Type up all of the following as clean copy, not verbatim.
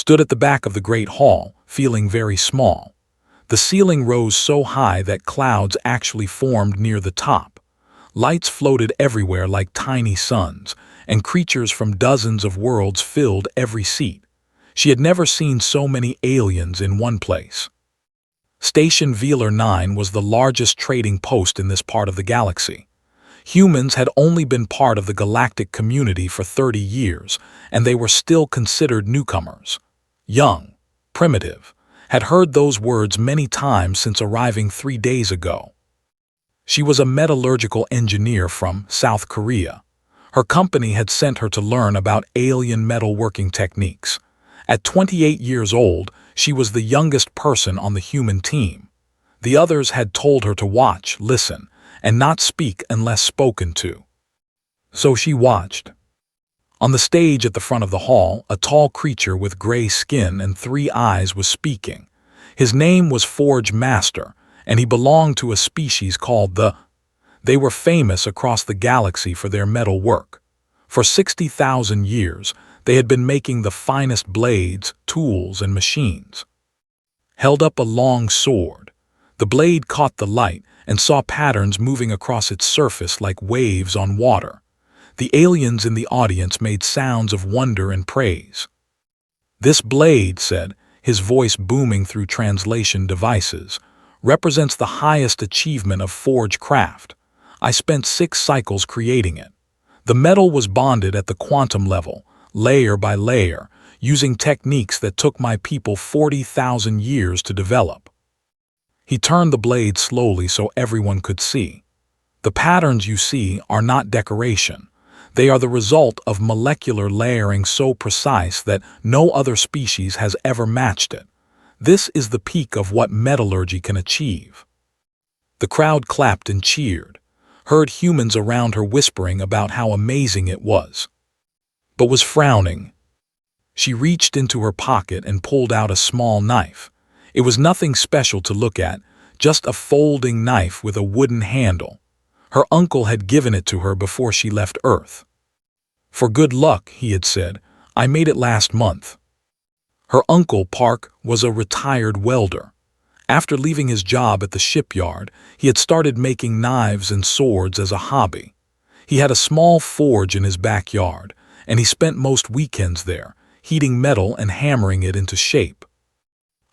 stood at the back of the great hall, feeling very small. The ceiling rose so high that clouds actually formed near the top. Lights floated everywhere like tiny suns, and creatures from dozens of worlds filled every seat. She had never seen so many aliens in one place. Station Velar 9 was the largest trading post in this part of the galaxy. Humans had only been part of the galactic community for 30 years, and they were still considered newcomers. Young, primitive, had heard those words many times since arriving 3 days ago. She was a metallurgical engineer from South Korea. Her company had sent her to learn about alien metalworking techniques. At 28 years old, she was the youngest person on the human team. The others had told her to watch, listen, and not speak unless spoken to. So she watched. On the stage at the front of the hall, a tall creature with gray skin and 3 eyes was speaking. His name was ForgHFY, and he belonged to a species called the... They were famous across the galaxy for their metal work. For 60,000 years, they had been making the finest blades, tools, and machines. Held up a long sword. The blade caught the light and saw patterns moving across its surface like waves on water. The aliens in the audience made sounds of wonder and praise. "This blade," said, his voice booming through translation devices, "represents the highest achievement of forge craft. I spent 6 cycles creating it. The metal was bonded at the quantum level, layer by layer, using techniques that took my people 40,000 years to develop." He turned the blade slowly so everyone could see. "The patterns you see are not decoration. They are the result of molecular layering so precise that no other species has ever matched it. This is the peak of what metallurgy can achieve." The crowd clapped and cheered, heard humans around her whispering about how amazing it was, but was frowning. She reached into her pocket and pulled out a small knife. It was nothing special to look at, just a folding knife with a wooden handle. Her uncle had given it to her before she left Earth. "For good luck," he had said. "I made it last month." Her uncle, Park, was a retired welder. After leaving his job at the shipyard, he had started making knives and swords as a hobby. He had a small forge in his backyard, and he spent most weekends there, heating metal and hammering it into shape.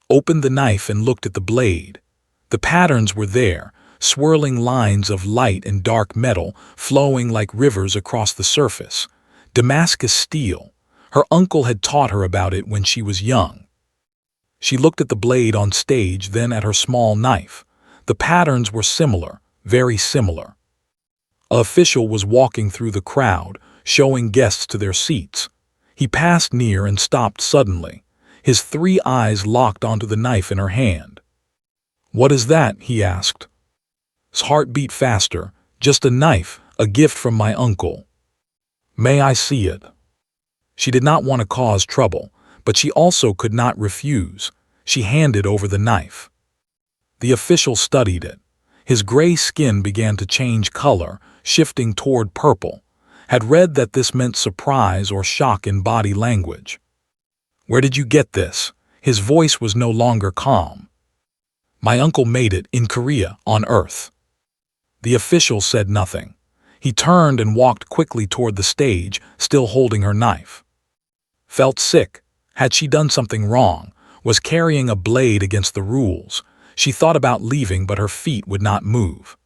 Opened the knife and looked at the blade. The patterns were there, swirling lines of light and dark metal flowing like rivers across the surface. Damascus steel. Her uncle had taught her about it when she was young. She looked at the blade on stage, then at her small knife. The patterns were similar, very similar. An official was walking through the crowd, showing guests to their seats. He passed near and stopped suddenly. His 3 eyes locked onto the knife in her hand. "What is that?" he asked. His heart beat faster. "Just a knife, a gift from my uncle." "May I see it?" She did not want to cause trouble, but she also could not refuse. She handed over the knife. The official studied it. His gray skin began to change color, shifting toward purple. Had read that this meant surprise or shock in body language. "Where did you get this?" His voice was no longer calm. "My uncle made it in Korea, on Earth." The official said nothing. He turned and walked quickly toward the stage, still holding her knife. Felt sick. Had she done something wrong? Was carrying a blade against the rules? She thought about leaving, but her feet would not move.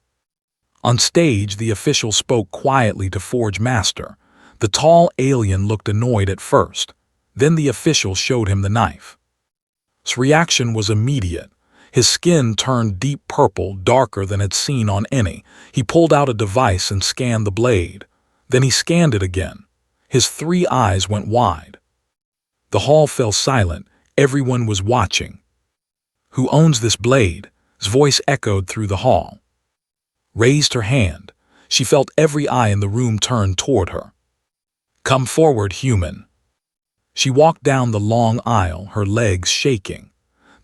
On stage, the official spoke quietly to ForgHFY. The tall alien looked annoyed at first. Then the official showed him the knife. His reaction was immediate. His skin turned deep purple, darker than had seen on any. He pulled out a device and scanned the blade. Then he scanned it again. His 3 eyes went wide. The hall fell silent. Everyone was watching. "Who owns this blade?" His voice echoed through the hall. Raised her hand. She felt every eye in the room turn toward her. "Come forward, human." She walked down the long aisle, her legs shaking.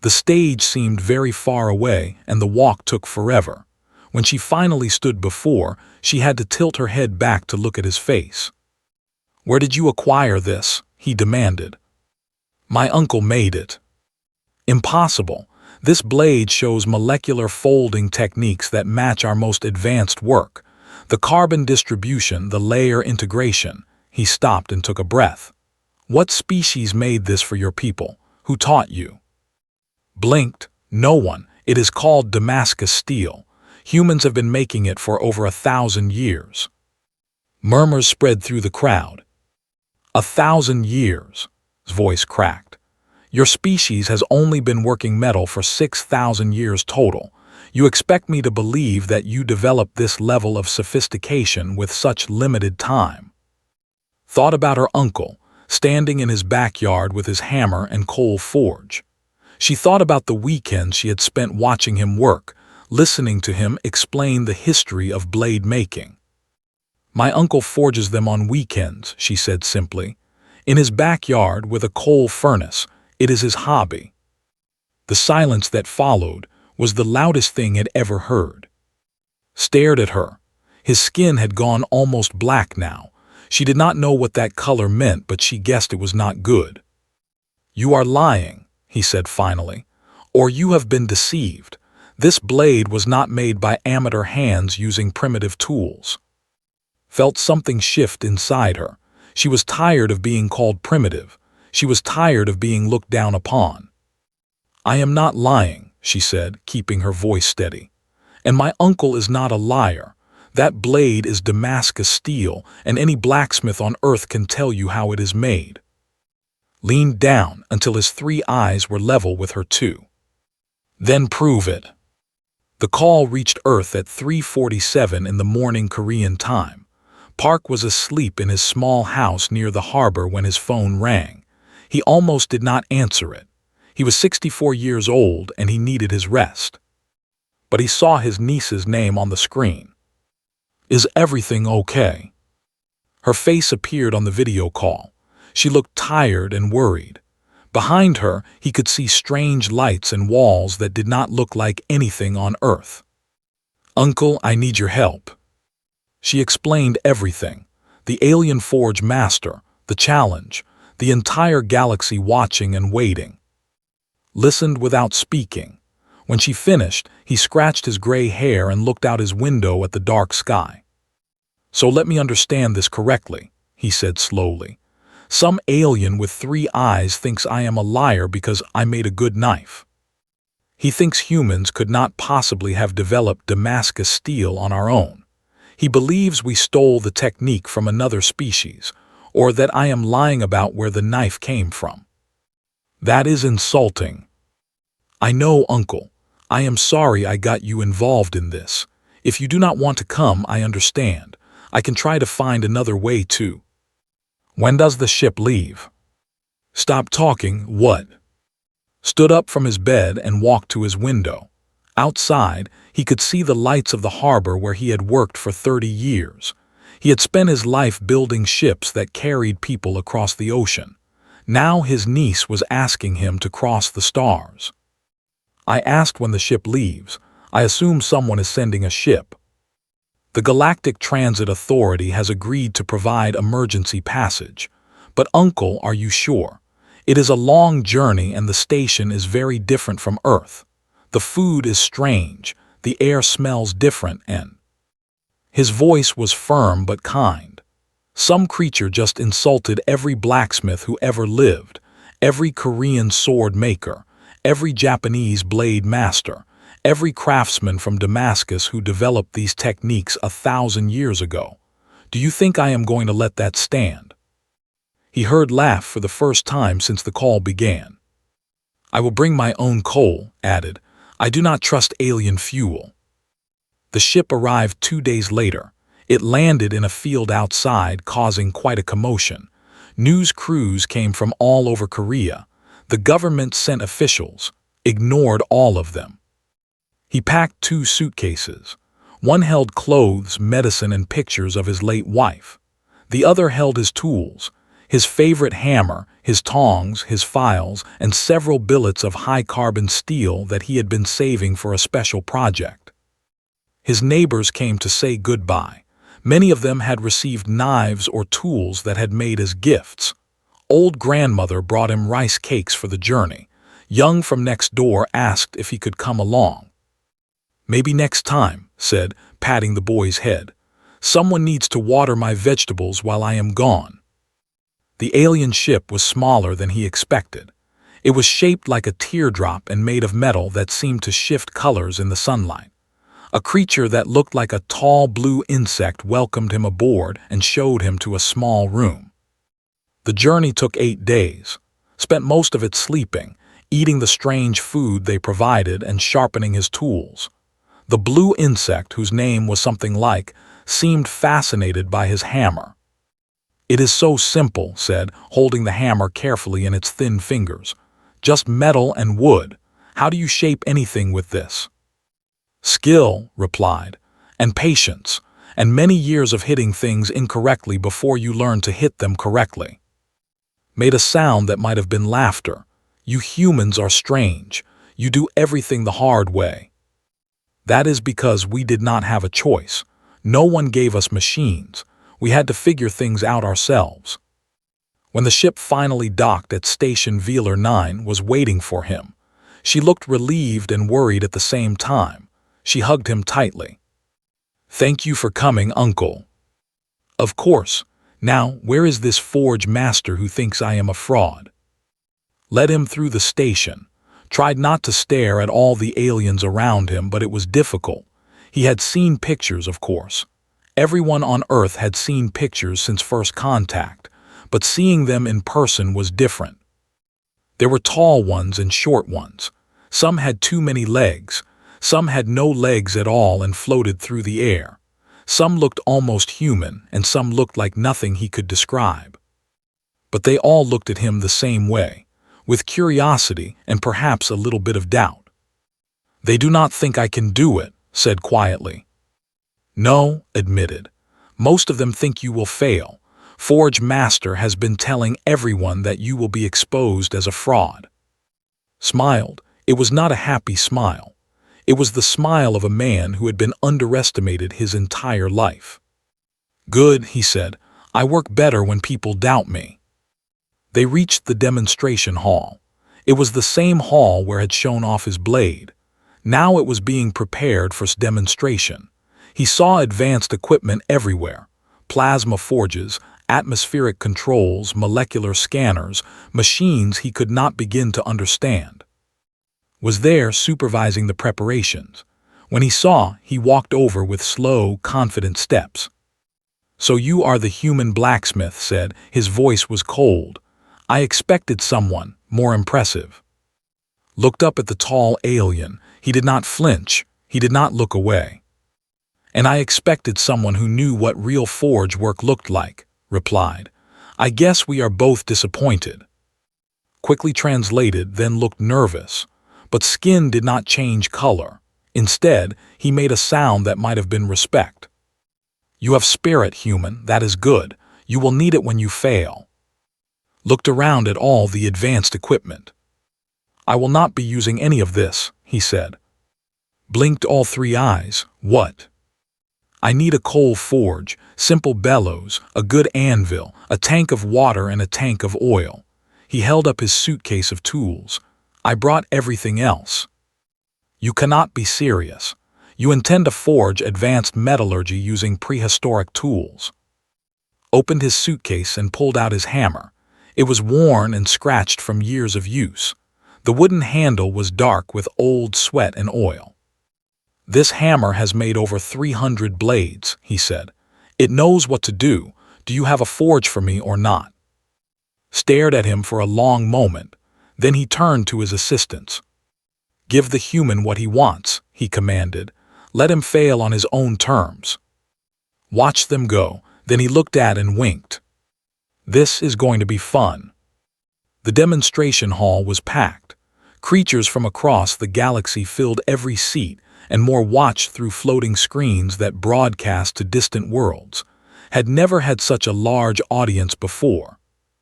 The stage seemed very far away, and the walk took forever. When she finally stood before, she had to tilt her head back to look at his face. "Where did you acquire this?" he demanded. My uncle made it. Impossible. This blade shows molecular folding techniques that match our most advanced work. The carbon distribution, the layer integration. He stopped and took a breath. What species made this for your people? Who taught you? Blinked. No one. It is called Damascus steel. Humans have been making it for over 1,000 years. Murmurs spread through the crowd. 1,000 years. His voice cracked. Your species has only been working metal for 6,000 years total. You expect me to believe that you developed this level of sophistication with such limited time. Thought about her uncle, standing in his backyard with his hammer and coal forge. She thought about the weekends she had spent watching him work, listening to him explain the history of blade making. My uncle forges them on weekends, she said simply. In his backyard with a coal furnace. It is his hobby. The silence that followed was the loudest thing he'd ever heard. Stared at her. His skin had gone almost black now. She did not know what that color meant, but she guessed it was not good. You are lying, he said finally, or you have been deceived. This blade was not made by amateur hands using primitive tools. Felt something shift inside her. She was tired of being called primitive. She was tired of being looked down upon. I am not lying, she said, keeping her voice steady. And my uncle is not a liar. That blade is Damascus steel, and any blacksmith on earth can tell you how it is made. Leaned down until his 3 eyes were level with her too. Then prove it. The call reached Earth at 3:47 in the morning Korean time. Park was asleep in his small house near the harbor when his phone rang. He almost did not answer it. He was 64 years old and he needed his rest. But he saw his niece's name on the screen. Is everything okay? Her face appeared on the video call. She looked tired and worried. Behind her, he could see strange lights and walls that did not look like anything on Earth. Uncle, I need your help. She explained everything. The alien forge master, the challenge, the entire galaxy watching and waiting. Listened without speaking. When she finished, he scratched his gray hair and looked out his window at the dark sky. So let me understand this correctly, he said slowly. Some alien with 3 eyes thinks I am a liar because I made a good knife. He thinks humans could not possibly have developed Damascus steel on our own. He believes we stole the technique from another species, or that I am lying about where the knife came from. That is insulting. I know, Uncle. I am sorry I got you involved in this. If you do not want to come, I understand. I can try to find another way too. When does the ship leave? Stop talking, what? Stood up from his bed and walked to his window. Outside, he could see the lights of the harbor where he had worked for 30 years. He had spent his life building ships that carried people across the ocean. Now his niece was asking him to cross the stars. I asked when the ship leaves. I assume someone is sending a ship. The Galactic Transit Authority has agreed to provide emergency passage. But Uncle, are you sure? It is a long journey and the station is very different from Earth. The food is strange, the air smells different and... His voice was firm but kind. Some creature just insulted every blacksmith who ever lived, every Korean sword maker, every Japanese blade master, every craftsman from Damascus who developed these techniques 1,000 years ago. Do you think I am going to let that stand? He heard laugh for the first time since the call began. I will bring my own coal, added. I do not trust alien fuel. The ship arrived 2 days later. It landed in a field outside, causing quite a commotion. News crews came from all over Korea. The government sent officials, ignored all of them. He packed 2 suitcases. One held clothes, medicine, and pictures of his late wife. The other held his tools, his favorite hammer, his tongs, his files, and several billets of high-carbon steel that he had been saving for a special project. His neighbors came to say goodbye. Many of them had received knives or tools that had made as gifts. Old grandmother brought him rice cakes for the journey. Young from next door asked if he could come along. "Maybe next time," said, patting the boy's head. "Someone needs to water my vegetables while I am gone." The alien ship was smaller than he expected. It was shaped like a teardrop and made of metal that seemed to shift colors in the sunlight. A creature that looked like a tall blue insect welcomed him aboard and showed him to a small room. The journey took 8 days, spent most of it sleeping, eating the strange food they provided and sharpening his tools. The blue insect, whose name was something like, seemed fascinated by his hammer. "It is so simple," said, holding the hammer carefully in its thin fingers. "Just metal and wood. How do you shape anything with this?" "Skill," replied, "and patience, and many years of hitting things incorrectly before you learn to hit them correctly." Made a sound that might have been laughter. "You humans are strange. You do everything the hard way." "That is because we did not have a choice. No one gave us machines. We had to figure things out ourselves." When the ship finally docked at Station Vealer 9 was waiting for him. She looked relieved and worried at the same time. She hugged him tightly. "Thank you for coming, Uncle." "Of course. Now, where is this Forge Master who thinks I am a fraud?" Led him through the station. Tried not to stare at all the aliens around him, but it was difficult. He had seen pictures, of course. Everyone on Earth had seen pictures since first contact, but seeing them in person was different. There were tall ones and short ones. Some had too many legs. Some had no legs at all and floated through the air. Some looked almost human, and some looked like nothing he could describe. But they all looked at him the same way, with curiosity and perhaps a little bit of doubt. "They do not think I can do it," said quietly. "No," admitted. "Most of them think you will fail. Forge Master has been telling everyone that you will be exposed as a fraud." Smiled. It was not a happy smile. It was the smile of a man who had been underestimated his entire life. "Good," he said. "I work better when people doubt me." They reached the demonstration hall. It was the same hall where had shown off his blade. Now it was being prepared for demonstration. He saw advanced equipment everywhere: plasma forges, atmospheric controls, molecular scanners, machines he could not begin to understand. Was there supervising the preparations. When he saw, he walked over with slow, confident steps. "So you are the human blacksmith," said. His voice was cold. "I expected someone more impressive." Looked up at the tall alien. He did not flinch. He did not look away. "And I expected someone who knew what real forge work looked like," replied. "I guess we are both disappointed." Quickly translated, then looked nervous. But skin did not change color. Instead, he made a sound that might have been respect. "You have spirit, human. That is good. You will need it when you fail." Looked around at all the advanced equipment. "I will not be using any of this," he said. Blinked all 3 eyes. "What?" "I need a coal forge, simple bellows, a good anvil, a tank of water and a tank of oil." He held up his suitcase of tools. "I brought everything else." "You cannot be serious. You intend to forge advanced metallurgy using prehistoric tools." Opened his suitcase and pulled out his hammer. It was worn and scratched from years of use. The wooden handle was dark with old sweat and oil. "This hammer has made over 300 blades," he said. "It knows what to do. Do you have a forge for me or not?" Stared at him for a long moment. Then he turned to his assistants. "Give the human what he wants," he commanded. "Let him fail on his own terms." Watched them go. Then he looked at and winked. "This is going to be fun." The demonstration hall was packed. Creatures from across the galaxy filled every seat, and more watched through floating screens that broadcast to distant worlds. Had never had such a large audience before.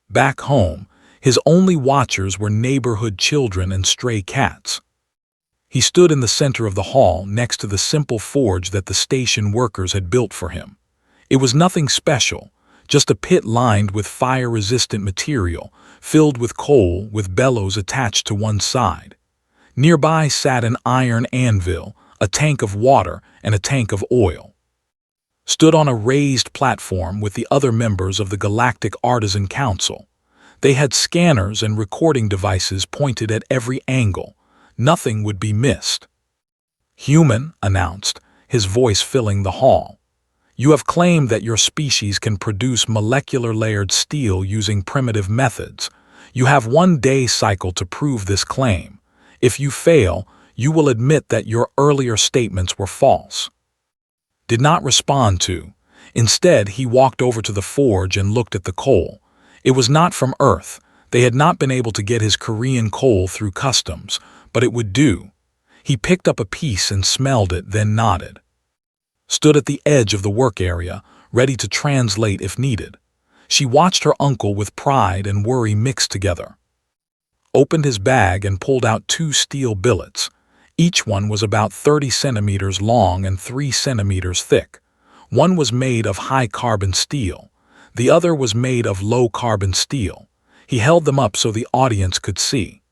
Back home, his only watchers were neighborhood children and stray cats. He stood in the center of the hall next to the simple forge that the station workers had built for him. It was nothing special, Just a pit lined with fire-resistant material, filled with coal with bellows attached to one side. Nearby sat an iron anvil, a tank of water, and a tank of oil. Stood on a raised platform with the other members of the Galactic Artisan Council. They had scanners and recording devices pointed at every angle. Nothing would be missed. "Human," announced, his voice filling the hall. "You have claimed that your species can produce molecular layered steel using primitive methods. You have 1 day cycle to prove this claim. If you fail, you will admit that your earlier statements were false." Did not respond to. Instead, he walked over to the forge and looked at the coal. It was not from Earth. They had not been able to get his Korean coal through customs, but it would do. He picked up a piece and smelled it, then nodded. Stood at the edge of the work area, ready to translate if needed. She watched her uncle with pride and worry mixed together. Opened his bag and pulled out 2 steel billets. Each one was about 30 centimeters long and 3 centimeters thick. One was made of high-carbon steel. The other was made of low-carbon steel. He held them up so the audience could see.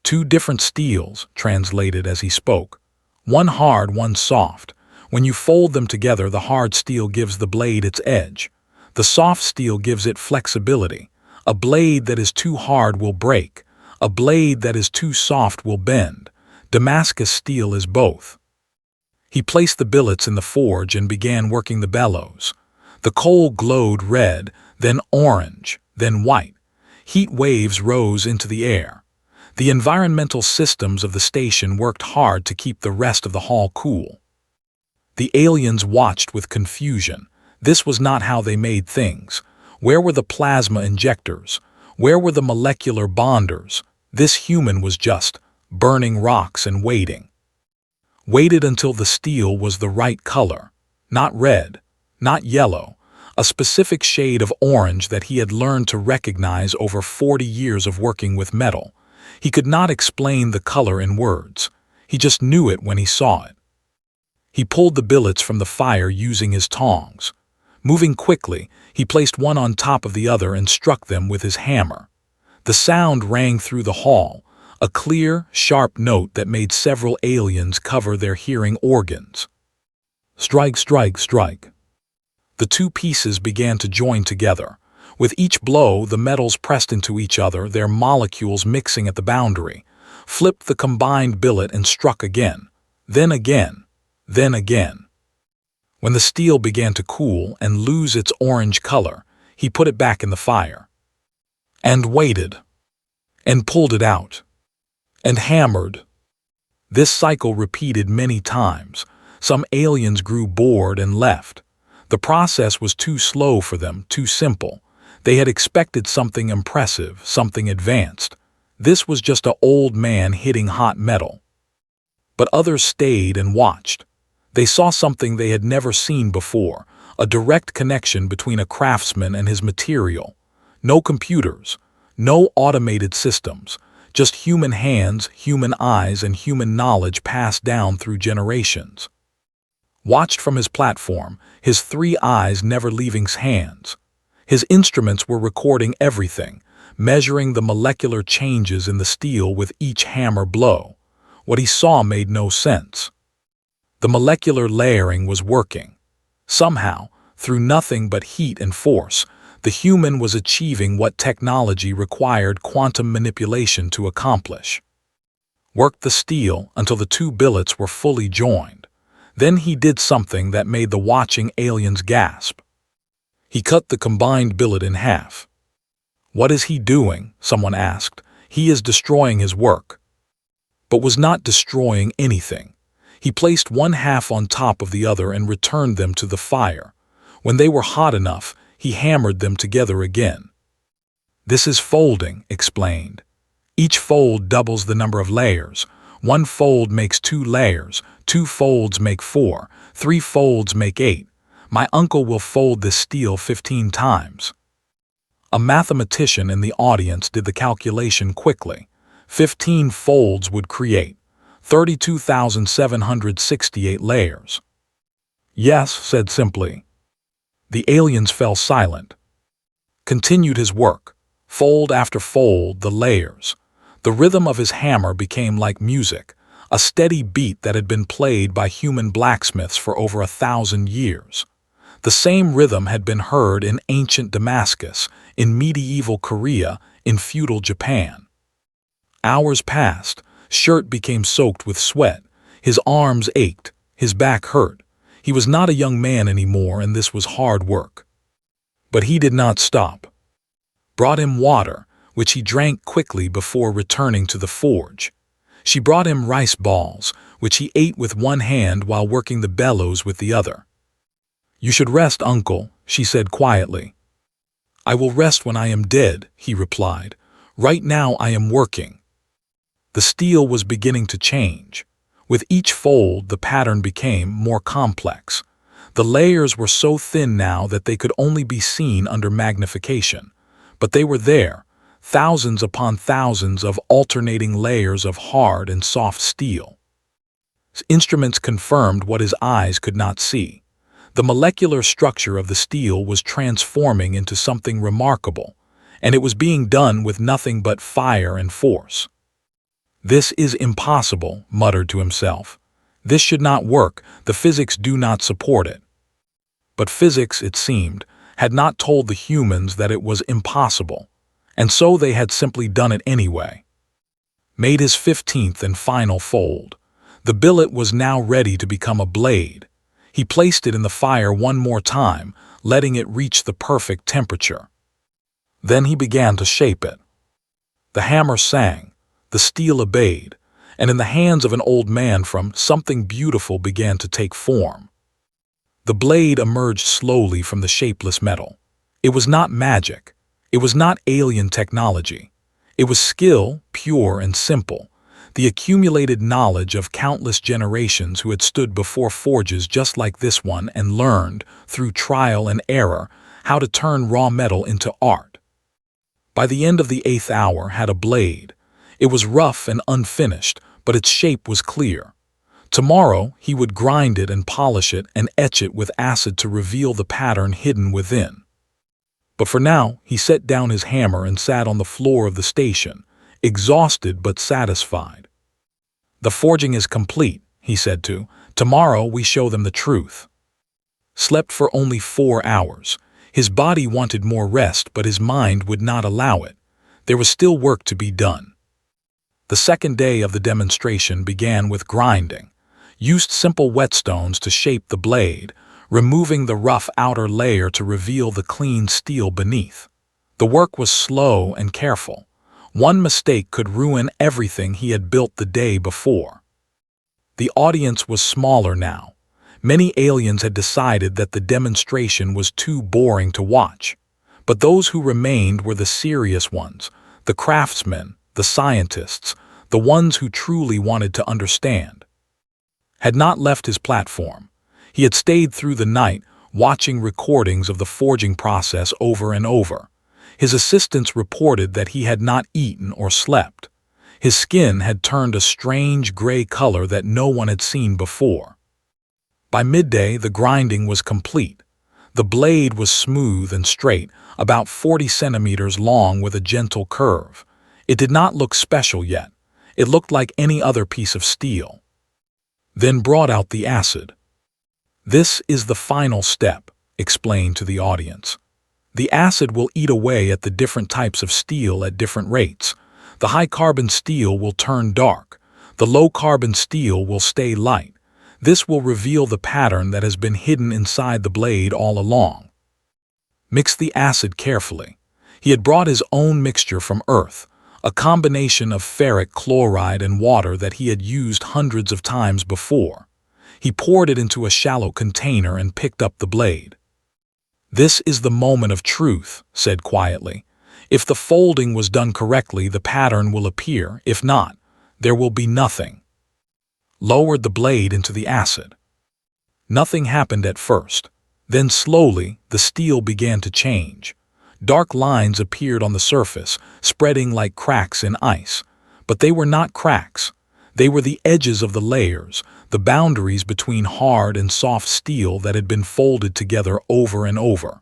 2 different steels, translated as he spoke. One hard, one soft. When you fold them together, the hard steel gives the blade its edge. The soft steel gives it flexibility. A blade that is too hard will break. A blade that is too soft will bend. Damascus steel is both. He placed the billets in the forge and began working the bellows. The coal glowed red, then orange, then white. Heat waves rose into the air. The environmental systems of the station worked hard to keep the rest of the hall cool. The aliens watched with confusion. This was not how they made things. Where were the plasma injectors? Where were the molecular bonders? This human was just burning rocks and waiting. Waited until the steel was the right color. Not red, not yellow, a specific shade of orange that he had learned to recognize over 40 years of working with metal. He could not explain the color in words. He just knew it when he saw it. He pulled the billets from the fire using his tongs. Moving quickly, he placed one on top of the other and struck them with his hammer. The sound rang through the hall, a clear, sharp note that made several aliens cover their hearing organs. Strike, strike, strike. The 2 pieces began to join together. With each blow, the metals pressed into each other, their molecules mixing at the boundary. Flipped the combined billet and struck again. Then again. Then again. When the steel began to cool and lose its orange color, he put it back in the fire. And waited. And pulled it out. And hammered. This cycle repeated many times. Some aliens grew bored and left. The process was too slow for them, too simple. They had expected something impressive, something advanced. This was just an old man hitting hot metal. But others stayed and watched. They saw something they had never seen before, a direct connection between a craftsman and his material. No computers, no automated systems. Just human hands, human eyes, and human knowledge passed down through generations. Watched from his platform, his 3 eyes never leaving his hands. His instruments were recording everything, measuring the molecular changes in the steel with each hammer blow. What he saw made no sense. The molecular layering was working. Somehow, through nothing but heat and force, the human was achieving what technology required quantum manipulation to accomplish. Worked the steel until the 2 billets were fully joined. Then he did something that made the watching aliens gasp. He cut the combined billet in half. "What is he doing?" someone asked. "He is destroying his work." But was not destroying anything. He placed one half on top of the other and returned them to the fire. When they were hot enough, he hammered them together again. "This is folding," explained. "Each fold doubles the number of layers. 1 fold makes 2 layers, 2 folds make 4, 3 folds make 8. My uncle will fold this steel 15 times. A mathematician in the audience did the calculation quickly. 15 folds would create 32,768 layers. "Yes," said simply. The aliens fell silent. Continued his work, fold after fold, the layers. The rhythm of his hammer became like music, a steady beat that had been played by human blacksmiths for over 1,000 years. The same rhythm had been heard in ancient Damascus, in medieval Korea, in feudal Japan. Hours passed. Shirt became soaked with sweat. His arms ached. His back hurt. He was not a young man anymore, and this was hard work. But he did not stop. Brought him water, which he drank quickly before returning to the forge. She brought him rice balls, which he ate with one hand while working the bellows with the other. "You should rest, uncle," she said quietly. "I will rest when I am dead," he replied. "Right now I am working." The steel was beginning to change. With each fold, the pattern became more complex. The layers were so thin now that they could only be seen under magnification. But they were there, thousands upon thousands of alternating layers of hard and soft steel. Instruments confirmed what his eyes could not see. The molecular structure of the steel was transforming into something remarkable, and it was being done with nothing but fire and force. "This is impossible," muttered to himself. "This should not work, the physics do not support it." But physics, it seemed, had not told the humans that it was impossible, and so they had simply done it anyway. Made his 15th and final fold. The billet was now ready to become a blade. He placed it in the fire one more time, letting it reach the perfect temperature. Then he began to shape it. The hammer sang, the steel obeyed, and in the hands of an old man something beautiful began to take form. The blade emerged slowly from the shapeless metal. It was not magic. It was not alien technology. It was skill, pure and simple, the accumulated knowledge of countless generations who had stood before forges just like this one and learned, through trial and error, how to turn raw metal into art. By the end of the 8th hour had a blade. It was rough and unfinished, but its shape was clear. Tomorrow he would grind it and polish it and etch it with acid to reveal the pattern hidden within. But for now, he set down his hammer and sat on the floor of the station, exhausted but satisfied. "The forging is complete," he said tomorrow we show them the truth. Slept for only 4 hours. His body wanted more rest, but his mind would not allow it. There was still work to be done. The second day of the demonstration began with grinding. Used simple whetstones to shape the blade, removing the rough outer layer to reveal the clean steel beneath. The work was slow and careful. One mistake could ruin everything he had built the day before. The audience was smaller now. Many aliens had decided that the demonstration was too boring to watch. But those who remained were the serious ones, the craftsmen, the scientists, the ones who truly wanted to understand. Had not left his platform. He had stayed through the night, watching recordings of the forging process over and over. His assistants reported that he had not eaten or slept. His skin had turned a strange gray color that no one had seen before. By midday, the grinding was complete. The blade was smooth and straight, about 40 centimeters long with a gentle curve. It did not look special yet. It looked like any other piece of steel. Then brought out the acid. "This is the final step," explained to the audience. "The acid will eat away at the different types of steel at different rates. The high-carbon steel will turn dark. The low-carbon steel will stay light. This will reveal the pattern that has been hidden inside the blade all along." Mix the acid carefully. He had brought his own mixture from Earth, a combination of ferric chloride and water that he had used hundreds of times before. He poured it into a shallow container and picked up the blade. "This is the moment of truth," said quietly. "If the folding was done correctly, the pattern will appear. If not, there will be nothing." Lowered the blade into the acid. Nothing happened at first. Then slowly, the steel began to change. Dark lines appeared on the surface, spreading like cracks in ice. But they were not cracks. They were the edges of the layers, the boundaries between hard and soft steel that had been folded together over and over.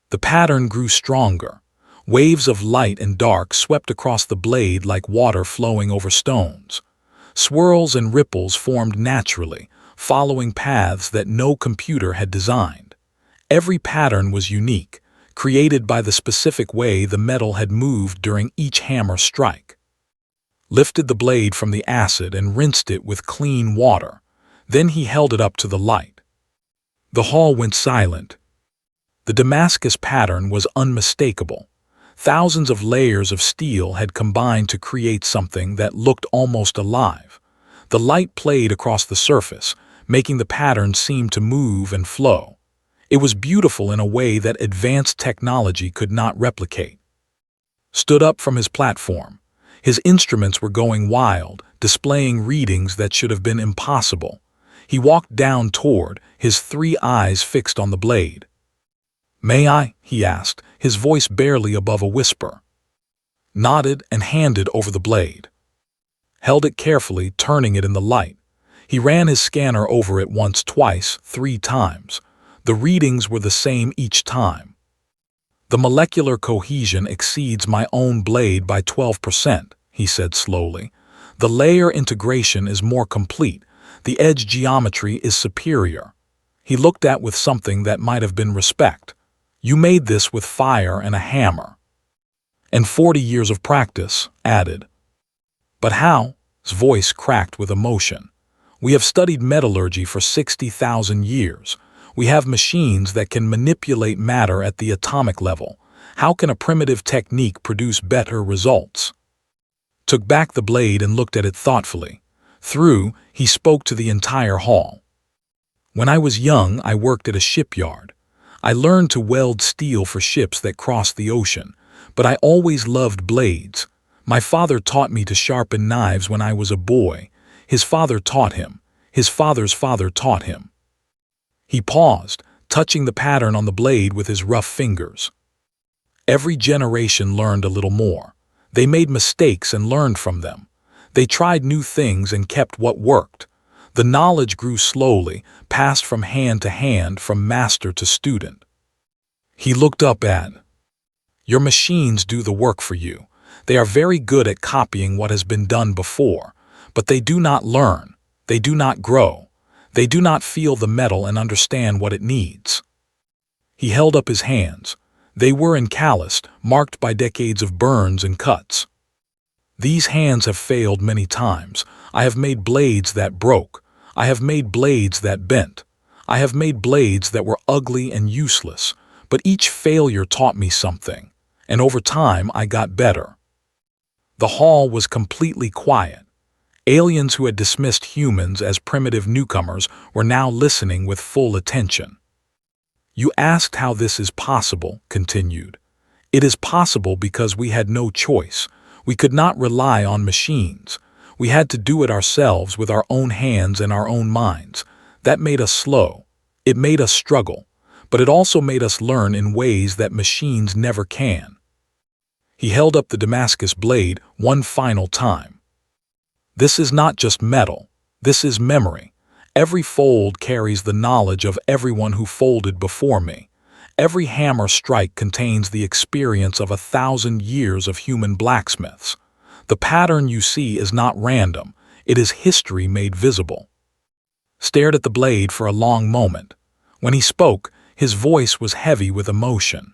The pattern grew stronger. Waves of light and dark swept across the blade like water flowing over stones. Swirls and ripples formed naturally, following paths that no computer had designed. Every pattern was unique, created by the specific way the metal had moved during each hammer strike. Lifted the blade from the acid and rinsed it with clean water. Then he held it up to the light. The hall went silent. The Damascus pattern was unmistakable. Thousands of layers of steel had combined to create something that looked almost alive. The light played across the surface, making the pattern seem to move and flow. It was beautiful in a way that advanced technology could not replicate. Stood up from his platform. His instruments were going wild, displaying readings that should have been impossible. He walked down toward, his 3 eyes fixed on the blade. "May I?" he asked, his voice barely above a whisper. Nodded and handed over the blade. Held it carefully, turning it in the light. He ran his scanner over it once, twice, 3 times. The readings were the same each time. "The molecular cohesion exceeds my own blade by 12%, he said slowly. "The layer integration is more complete. The edge geometry is superior." He looked at with something that might have been respect. "You made this with fire and a hammer." "And 40 years of practice," added. "But how?" His voice cracked with emotion. "We have studied metallurgy for 60,000 years. We have machines that can manipulate matter at the atomic level. How can a primitive technique produce better results?" Took back the blade and looked at it thoughtfully. Through, he spoke to the entire hall. "When I was young, I worked at a shipyard. I learned to weld steel for ships that crossed the ocean, but I always loved blades. My father taught me to sharpen knives when I was a boy. His father taught him. His father's father taught him." He paused, touching the pattern on the blade with his rough fingers. Every generation learned a little more. They made mistakes and learned from them. They tried new things and kept what worked. The knowledge grew slowly, passed from hand to hand, from master to student. He looked up at, "Your machines do the work for you. They are very good at copying what has been done before, but they do not learn. They do not grow. They do not feel the metal and understand what it needs." He held up his hands. They were encalloused, marked by decades of burns and cuts. "These hands have failed many times. I have made blades that broke. I have made blades that bent. I have made blades that were ugly and useless, but each failure taught me something, and over time I got better." The hall was completely quiet. Aliens who had dismissed humans as primitive newcomers were now listening with full attention. "You asked how this is possible," continued. "It is possible because we had no choice. We could not rely on machines. We had to do it ourselves with our own hands and our own minds. That made us slow. It made us struggle. But it also made us learn in ways that machines never can." He held up the Damascus blade one final time. "This is not just metal. This is memory. Every fold carries the knowledge of everyone who folded before me. Every hammer strike contains the experience of 1,000 years of human blacksmiths. The pattern you see is not random. It is history made visible." Stared at the blade for a long moment. When he spoke, his voice was heavy with emotion.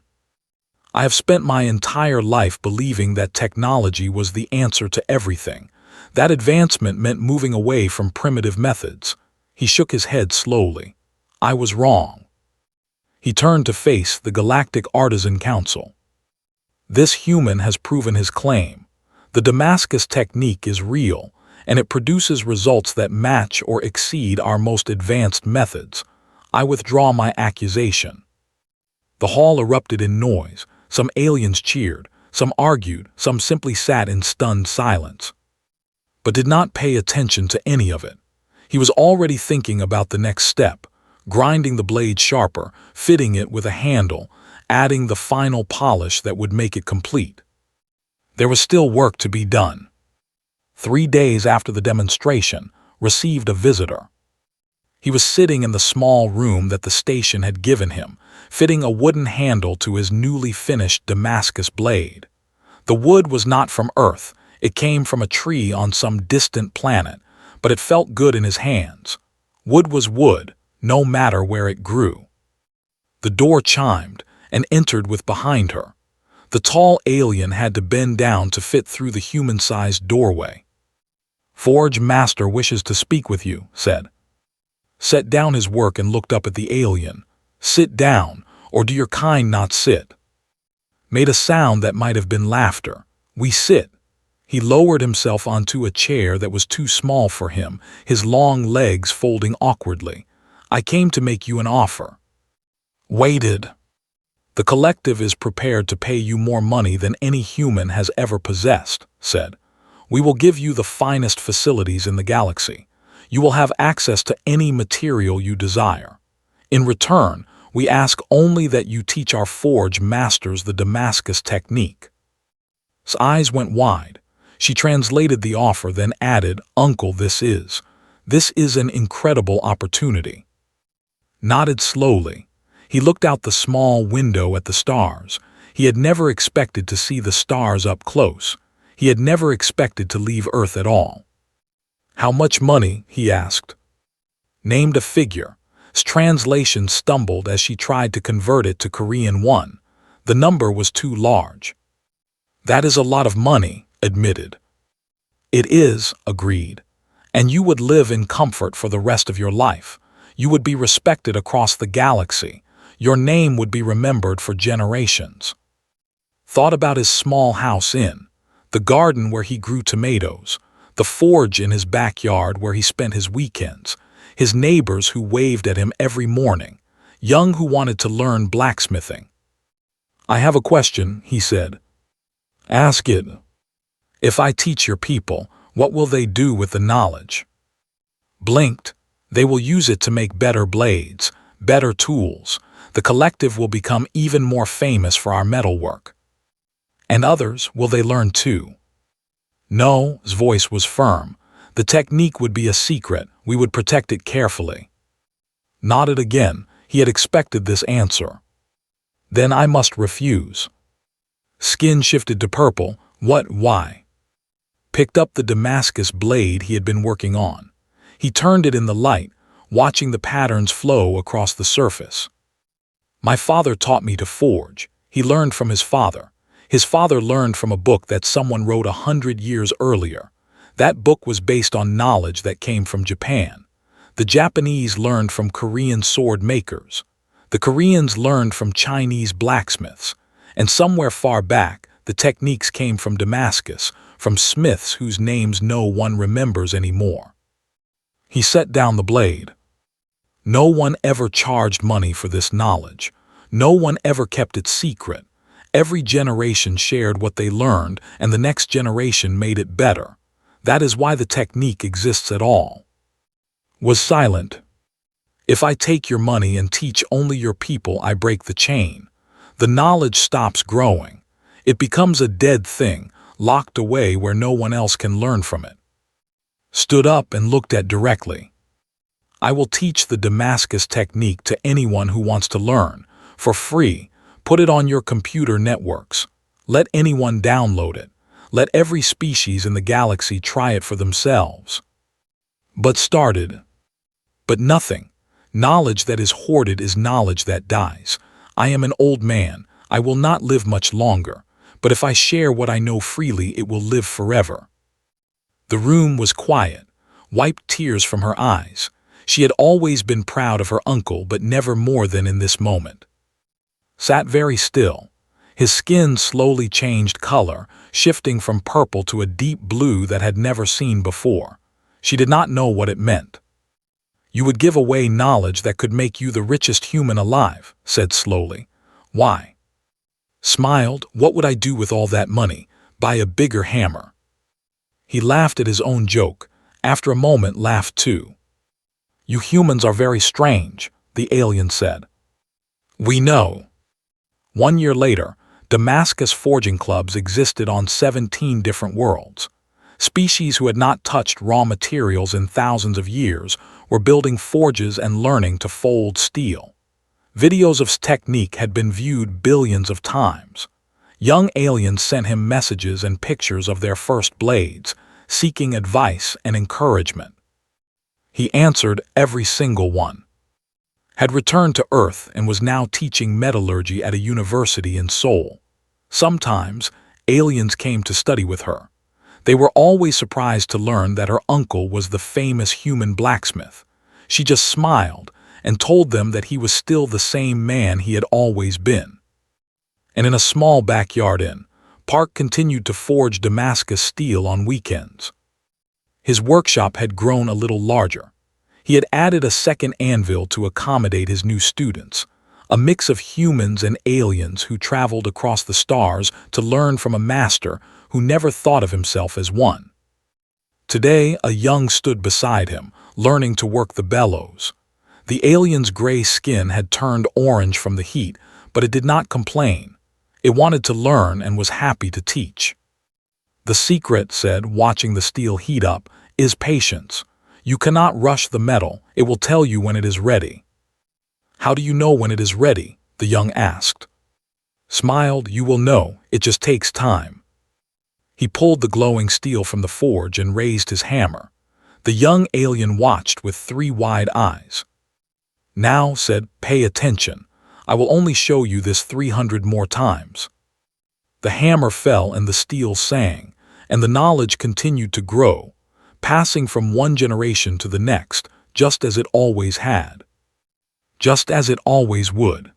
"I have spent my entire life believing that technology was the answer to everything. That advancement meant moving away from primitive methods." He shook his head slowly. "I was wrong." He turned to face the Galactic Artisan Council. "This human has proven his claim. The Damascus technique is real, and it produces results that match or exceed our most advanced methods. I withdraw my accusation." The hall erupted in noise. Some aliens cheered, some argued, some simply sat in stunned silence. But did not pay attention to any of it. He was already thinking about the next step, grinding the blade sharper, fitting it with a handle, adding the final polish that would make it complete. There was still work to be done. 3 days after the demonstration, received a visitor. He was sitting in the small room that the station had given him, fitting a wooden handle to his newly finished Damascus blade. The wood was not from Earth, it came from a tree on some distant planet, but it felt good in his hands. Wood was wood, no matter where it grew. The door chimed, and entered with behind her. The tall alien had to bend down to fit through the human-sized doorway. "Forge Master wishes to speak with you," said. Set down his work and looked up at the alien. "Sit down, or do your kind not sit?" Made a sound that might have been laughter. "We sit." He lowered himself onto a chair that was too small for him, his long legs folding awkwardly. "I came to make you an offer." Waited. "The collective is prepared to pay you more money than any human has ever possessed," said. "We will give you the finest facilities in the galaxy. You will have access to any material you desire. In return, we ask only that you teach our forge masters the Damascus technique." His eyes went wide. She translated the offer, then added, "Uncle, this is an incredible opportunity." Nodded slowly. He looked out the small window at the stars. He had never expected to see the stars up close. He had never expected to leave Earth at all. "How much money?" he asked. Named a figure. His translation stumbled as she tried to convert it to Korean won. The number was too large. "That is a lot of money," admitted. "It is," agreed. "And you would live in comfort for the rest of your life. You would be respected across the galaxy. Your name would be remembered for generations." Thought about his small house the garden where he grew tomatoes, the forge in his backyard where he spent his weekends, his neighbors who waved at him every morning, young who wanted to learn blacksmithing. "I have a question," he said. "Ask it." "If I teach your people, what will they do with the knowledge?" Blinked. "They will use it to make better blades, better tools. The collective will become even more famous for our metalwork." "And others, will they learn too?" "No," his voice was firm. "The technique would be a secret. We would protect it carefully." Nodded again. He had expected this answer. "Then I must refuse." Skin shifted to purple. "What? Why?" Picked up the Damascus blade he had been working on. He turned it in the light, watching the patterns flow across the surface. "My father taught me to forge." He learned from his father. His father learned from a book that someone wrote 100 years earlier. That book was based on knowledge that came from Japan. The Japanese learned from Korean sword makers. The Koreans learned from Chinese blacksmiths. And somewhere far back, the techniques came from Damascus, from smiths whose names no one remembers anymore. He set down the blade. No one ever charged money for this knowledge. No one ever kept it secret. Every generation shared what they learned, and the next generation made it better. That is why the technique exists at all. Was silent. "If I take your money and teach only your people, I break the chain. The knowledge stops growing. It becomes a dead thing, locked away where no one else can learn from it." Stood up and looked at directly. "I will teach the Damascus technique to anyone who wants to learn, for free. Put it on your computer networks. Let anyone download it. Let every species in the galaxy try it for themselves." But started. But nothing. Knowledge that is hoarded is knowledge that dies. I am an old man. I will not live much longer. But if I share what I know freely, it will live forever. The room was quiet. Wiped tears from her eyes. She had always been proud of her uncle, but never more than in this moment. Sat very still. His skin slowly changed color, shifting from purple to a deep blue that had never seen before. She did not know what it meant. "You would give away knowledge that could make you the richest human alive," said slowly. "Why?" Smiled. "What would I do with all that money? Buy a bigger hammer." He laughed at his own joke. After a moment, laughed too. "You humans are very strange," the alien said. "We know." 1 year later, Damascus forging clubs existed on 17 different worlds. Species who had not touched raw materials in thousands of years were building forges and learning to fold steel. Videos of technique had been viewed billions of times. Young aliens sent him messages and pictures of their first blades, seeking advice and encouragement. He answered every single one. Had returned to Earth and was now teaching metallurgy at a university in Seoul. Sometimes, aliens came to study with her. They were always surprised to learn that her uncle was the famous human blacksmith. She just smiled and told them that he was still the same man he had always been. And in a small backyard inn, Park continued to forge Damascus steel on weekends. His workshop had grown a little larger. He had added a second anvil to accommodate his new students, a mix of humans and aliens who traveled across the stars to learn from a master who never thought of himself as one. Today, a young stood beside him, learning to work the bellows. The alien's gray skin had turned orange from the heat, but it did not complain. It wanted to learn and was happy to teach. The secret, said, watching the steel heat up, is patience. You cannot rush the metal, it will tell you when it is ready. How do you know when it is ready? The young asked. Smiled, you will know, it just takes time. He pulled the glowing steel from the forge and raised his hammer. The young alien watched with 3 wide eyes. Now, said, pay attention. I will only show you this 300 more times. The hammer fell and the steel sang, and the knowledge continued to grow, passing from one generation to the next, just as it always had. Just as it always would.